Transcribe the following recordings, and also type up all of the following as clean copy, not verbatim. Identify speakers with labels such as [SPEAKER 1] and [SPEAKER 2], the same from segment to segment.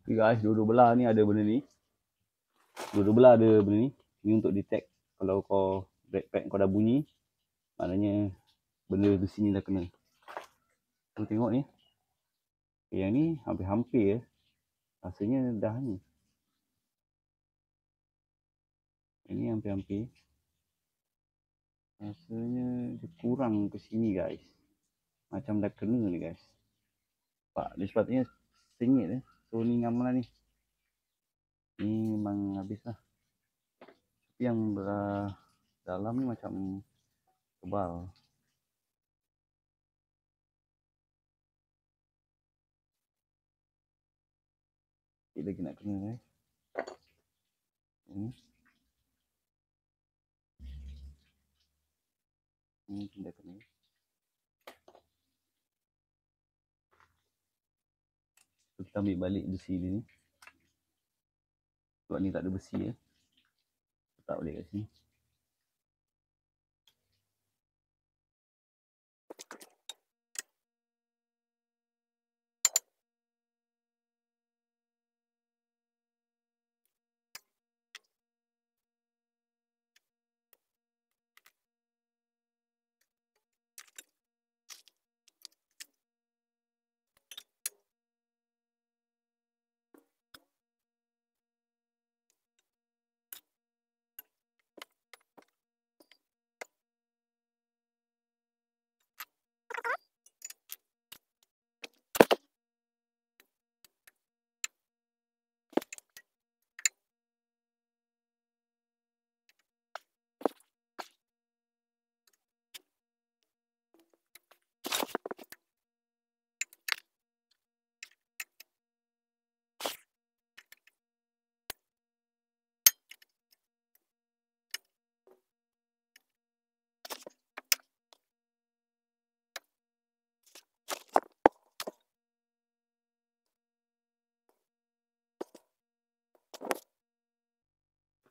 [SPEAKER 1] Okay guys, dua-dua belah ni ada benda ni. Dua-dua belah ada benda ni. Ni untuk detect kalau kau brake pad kau dah bunyi, maknanya benda di sini dah kena. Kau tengok ni. Okay, yang ni hampir-hampir ya. Rasanya dah ni. Ini hampir-hampir. Rasanya dia kurang ke sini guys. Macam dah kena ni guys. Pak, dia sepatutnya sengit ya. So ni ngamal ni. Ni memang habis lah. Tapi yang dalam ni macam tebal. Sikit lagi nak kena guys. Ni dah kena. So, kita ambil balik besi dia ni. Sebab ni tak ada besi ya. Letak balik kat sini.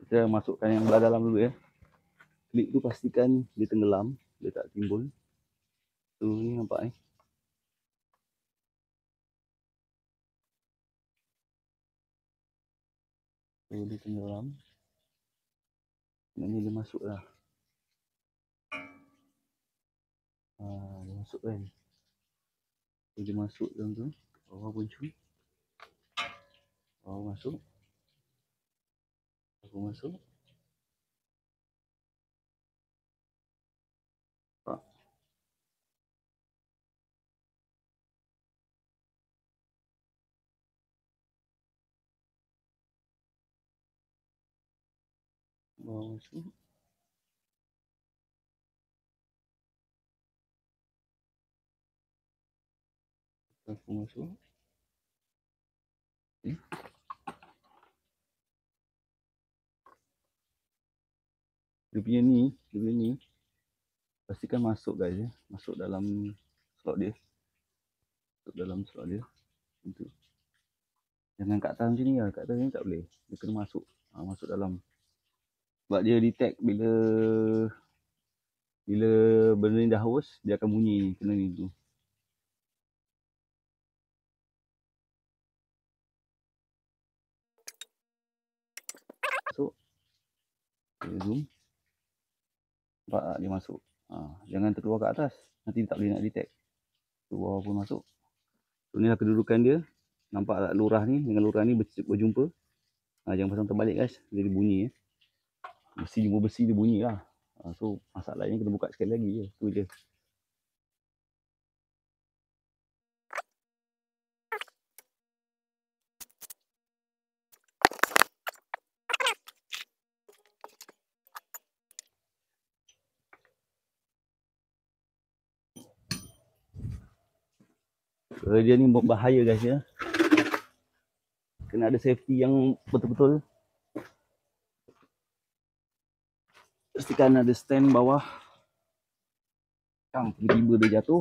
[SPEAKER 1] Kita masukkan yang belah dalam dulu ya. Klip tu pastikan dia tenggelam, dia tak timbul. Tu ni nampak ni. Tu dia tenggelam. Maknanya dia masuk lah. Dia masuk kan. Dia masuk dalam tu. Bawah puncu. Bawah masuk. Aku masuk. Pak. Bawah masuk. Aku masuk. Okay. Dia punya ni pastikan masuk guys ya. Masuk dalam slot dia. Masuk dalam slot dia. Itu. Jangan kat atas macam ni lah. Kat atas ni tak boleh. Dia kena masuk. Masuk dalam. Sebab dia detect bila benda ni dah haus, dia akan bunyi. Kena ni tu. Masuk. Dia zoom. Nampak tak dia masuk. Jangan terkeluar kat atas. Nanti tak boleh nak detect. Tu bawah pun masuk. So ni lah kedudukan dia. Nampak tak lurah ni dengan lurah ni berjumpa. Jangan pasang terbalik guys. Dia bunyi ya. Besi jumpa besi dia bunyi lah. So masalahnya kena buka sekali lagi je. Tu je. Dia ni bahaya guys ya. Kena ada safety yang betul-betul. Pastikan ada stand bawah. Tiba-tiba dia jatuh.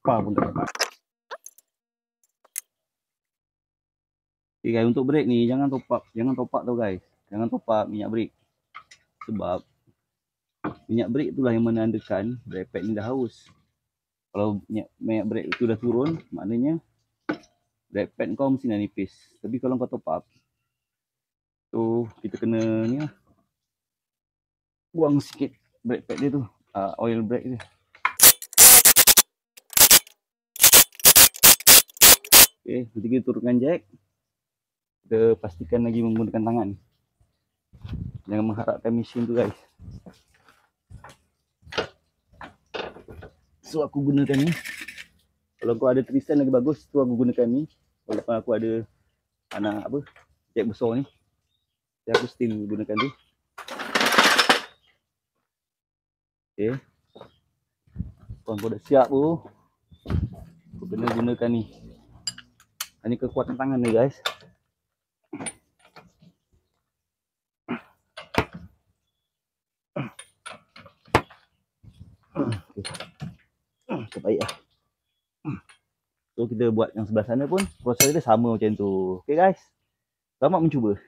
[SPEAKER 1] Apa pun tak dapat. Okay guys, untuk brake ni jangan top up tau guys. Jangan top up minyak brake. Sebab minyak brake itulah yang menandakan brake pad ni dah haus. Kalau minyak brake itu dah turun, maknanya brake pad kau mesti nak nipis. Tapi kalau kau top up tu kita kena ni lah, buang sikit brake pad dia tu, oil brake dia. Okay, nanti kita turunkan jack. Kita pastikan lagi menggunakan tangan. Jangan mengharapkan mesin tu guys. So aku gunakan ni. Kalau kau ada Tristan lagi bagus, tu aku gunakan ni. Walaupun aku ada anak apa, jack besar ni, jadi aku still gunakan tu. Okay, kalau kau dah siap tu, kau kena gunakan ni. Ini kekuatan tangan ni guys. Terbaik lah. So kita buat yang sebelah sana pun proses dia sama macam tu. Okay guys, selamat mencuba.